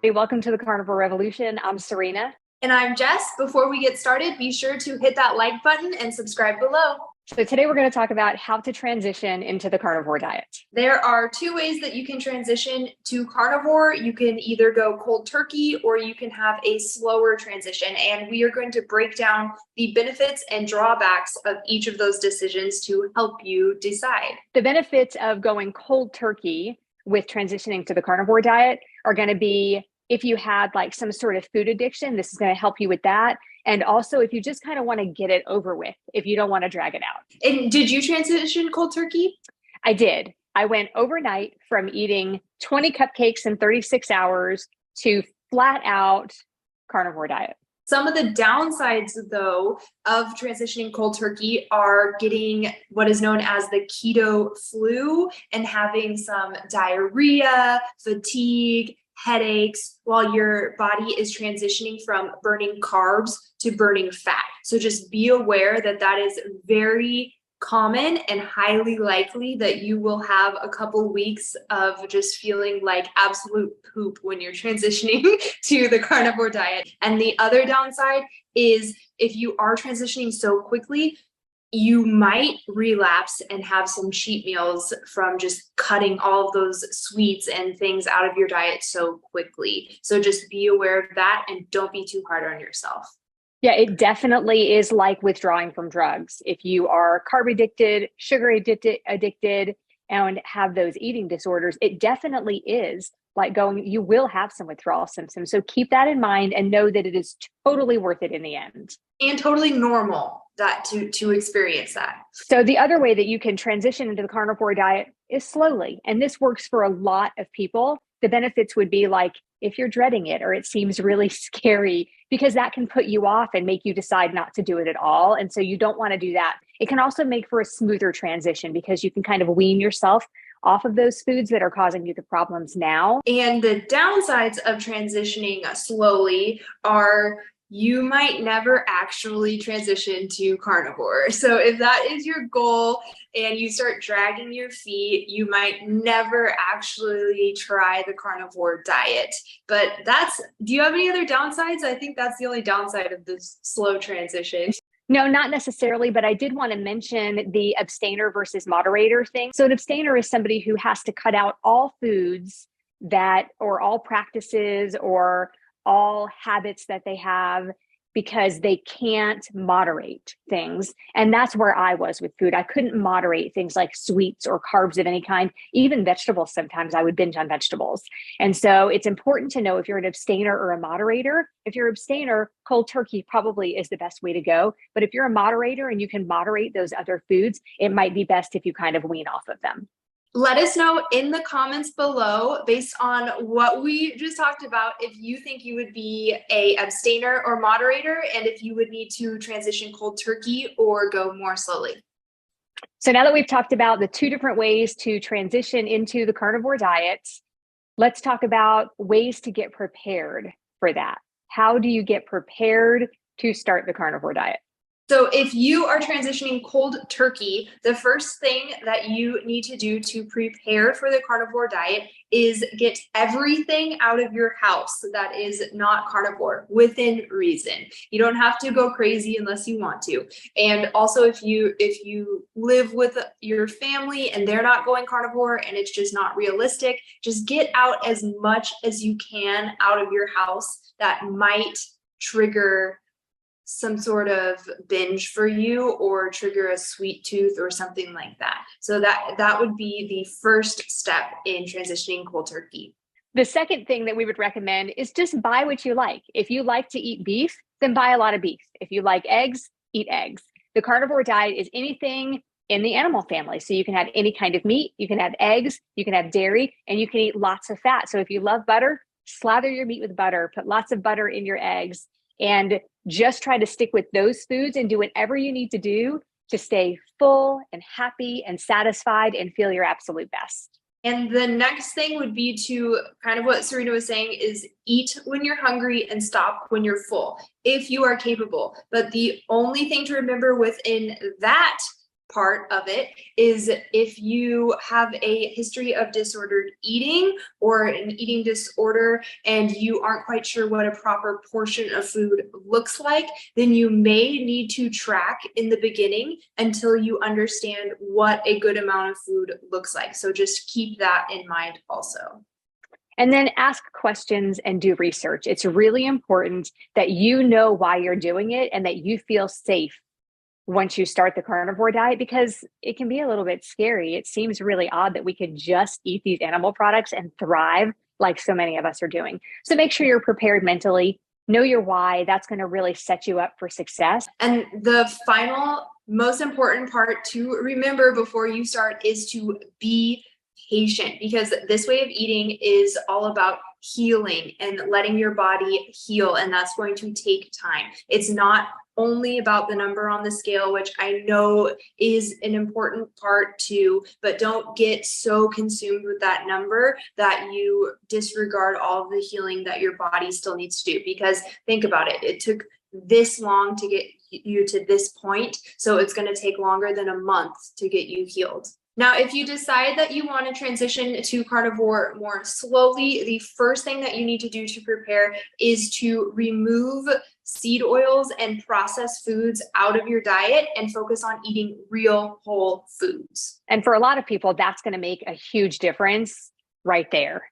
Hey, welcome to the Carnivore Revolution. I'm Serena. And I'm Jess. Before we get started, be sure to hit that like button and subscribe below. So today we're going to talk about how to transition into the carnivore diet. There are two ways that you can transition to carnivore. You can either go cold turkey or you can have a slower transition. And we are going to break down the benefits and drawbacks of each of those decisions to help you decide. The benefits of going cold turkey with transitioning to the carnivore diet are going to be if you had like some sort of food addiction, this is going to help you with that. And also if you just kind of want to get it over with, if you don't want to drag it out. And did you transition cold turkey? I did. I went overnight from eating 20 cupcakes in 36 hours to flat out carnivore diet. Some of the downsides, though, of transitioning cold turkey are getting what is known as the keto flu and having some diarrhea, fatigue, headaches while your body is transitioning from burning carbs to burning fat. So just be aware that that is very common and highly likely that you will have a couple weeks of just feeling like absolute poop when you're transitioning to the carnivore diet. And the other downside is if you are transitioning so quickly, you might relapse and have some cheat meals from just cutting all of those sweets and things out of your diet so quickly. So just be aware of that and don't be too hard on yourself. Yeah, it definitely is like withdrawing from drugs. If you are carb addicted, sugar addicted, and have those eating disorders, it definitely is like going, you will have some withdrawal symptoms. So keep that in mind and know that it is totally worth it in the end. And totally normal that to experience that. So the other way that you can transition into the carnivore diet is slowly. And this works for a lot of people. The benefits would be like if you're dreading it or it seems really scary, because that can put you off and make you decide not to do it at all. And so you don't want to do that. It can also make for a smoother transition because you can kind of wean yourself off of those foods that are causing you the problems now. And the downsides of transitioning slowly are you might never actually transition to carnivore. So if that is your goal and you start dragging your feet, you might never actually try the carnivore diet. But do you have any other downsides? I think that's the only downside of this slow transition. No, not necessarily, but I did want to mention the abstainer versus moderator thing. So an abstainer is somebody who has to cut out all foods or all practices or all habits that they have because they can't moderate things. And that's where I was with food. I couldn't moderate things like sweets or carbs of any kind, even vegetables. Sometimes I would binge on vegetables. And so it's important to know if you're an abstainer or a moderator. If you're an abstainer, cold turkey probably is the best way to go. But if you're a moderator and you can moderate those other foods, it might be best if you kind of wean off of them. Let us know in the comments below, based on what we just talked about, if you think you would be a abstainer or moderator, and if you would need to transition cold turkey or go more slowly. So now that we've talked about the two different ways to transition into the carnivore diet, let's talk about ways to get prepared for that. How do you get prepared to start the carnivore diet? So if you are transitioning cold turkey, the first thing that you need to do to prepare for the carnivore diet is get everything out of your house that is not carnivore within reason. You don't have to go crazy unless you want to. And also if you live with your family and they're not going carnivore and it's just not realistic, just get out as much as you can out of your house that might trigger some sort of binge for you or trigger a sweet tooth or something like that. So that would be the first step in transitioning cold turkey. The second thing that we would recommend is just buy what you like. If you like to eat beef, then buy a lot of beef. If you like eggs, eat eggs. The carnivore diet is anything in the animal family. So you can have any kind of meat, you can have eggs, you can have dairy, and you can eat lots of fat. So if you love butter, slather your meat with butter, put lots of butter in your eggs, and just try to stick with those foods and do whatever you need to do to stay full and happy and satisfied and feel your absolute best. And the next thing would be to kind of what Serena was saying is eat when you're hungry and stop when you're full, if you are capable. But the only thing to remember within that part of it is if you have a history of disordered eating or an eating disorder and you aren't quite sure what a proper portion of food looks like, then you may need to track in the beginning until you understand what a good amount of food looks like. So just keep that in mind also. And then ask questions and do research. It's really important that you know why you're doing it and that you feel safe once you start the carnivore diet, because it can be a little bit scary. It seems really odd that we could just eat these animal products and thrive like so many of us are doing. So make sure you're prepared mentally, know your why. That's going to really set you up for success. And the final, most important part to remember before you start is to be patient, because this way of eating is all about healing and letting your body heal, and that's going to take time. It's not only about the number on the scale, which I know is an important part too, but don't get so consumed with that number that you disregard all of the healing that your body still needs to do. Because think about it, it took this long to get you to this point, so it's going to take longer than a month to get you healed. Now, if you decide that you want to transition to carnivore more slowly, the first thing that you need to do to prepare is to remove seed oils and processed foods out of your diet and focus on eating real whole foods. And for a lot of people, that's going to make a huge difference right there.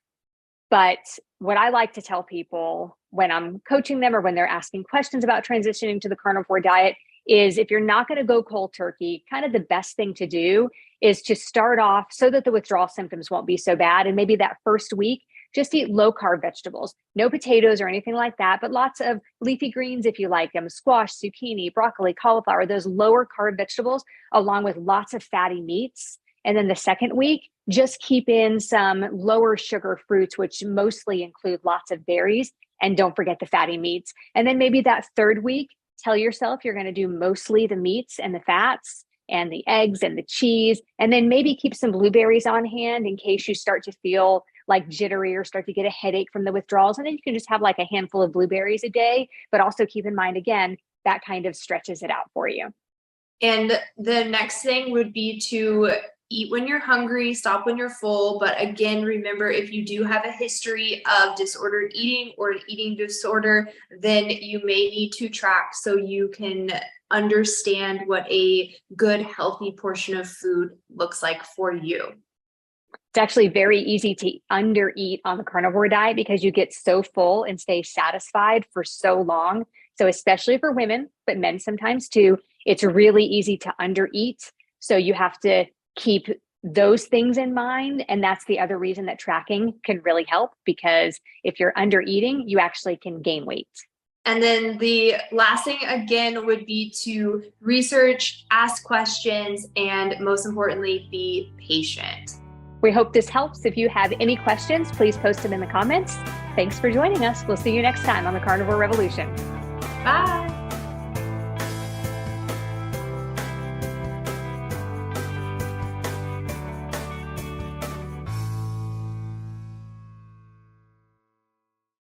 But what I like to tell people when I'm coaching them or when they're asking questions about transitioning to the carnivore diet is, if you're not going to go cold turkey, kind of the best thing to do is to start off so that the withdrawal symptoms won't be so bad. And maybe that first week, just eat low carb vegetables, no potatoes or anything like that, but lots of leafy greens if you like them, squash, zucchini, broccoli, cauliflower, those lower carb vegetables, along with lots of fatty meats. And then the second week, just keep in some lower sugar fruits, which mostly include lots of berries. And don't forget the fatty meats. And then maybe that third week, tell yourself you're going to do mostly the meats and the fats and the eggs and the cheese, and then maybe keep some blueberries on hand in case you start to feel like jittery or start to get a headache from the withdrawals. And then you can just have like a handful of blueberries a day, but also keep in mind, again, that kind of stretches it out for you. And the next thing would be to eat when you're hungry, stop when you're full. But again, remember, if you do have a history of disordered eating or an eating disorder, then you may need to track so you can understand what a good, healthy portion of food looks like for you. It's actually very easy to undereat on the carnivore diet because you get so full and stay satisfied for so long. So especially for women, but men sometimes too, it's really easy to undereat. So you have to keep those things in mind. And that's the other reason that tracking can really help, because if you're under eating, you actually can gain weight. And then the last thing again would be to research, ask questions, and most importantly, be patient. We hope this helps. If you have any questions, please post them in the comments. Thanks for joining us. We'll see you next time on the Carnivore Revolution. Bye.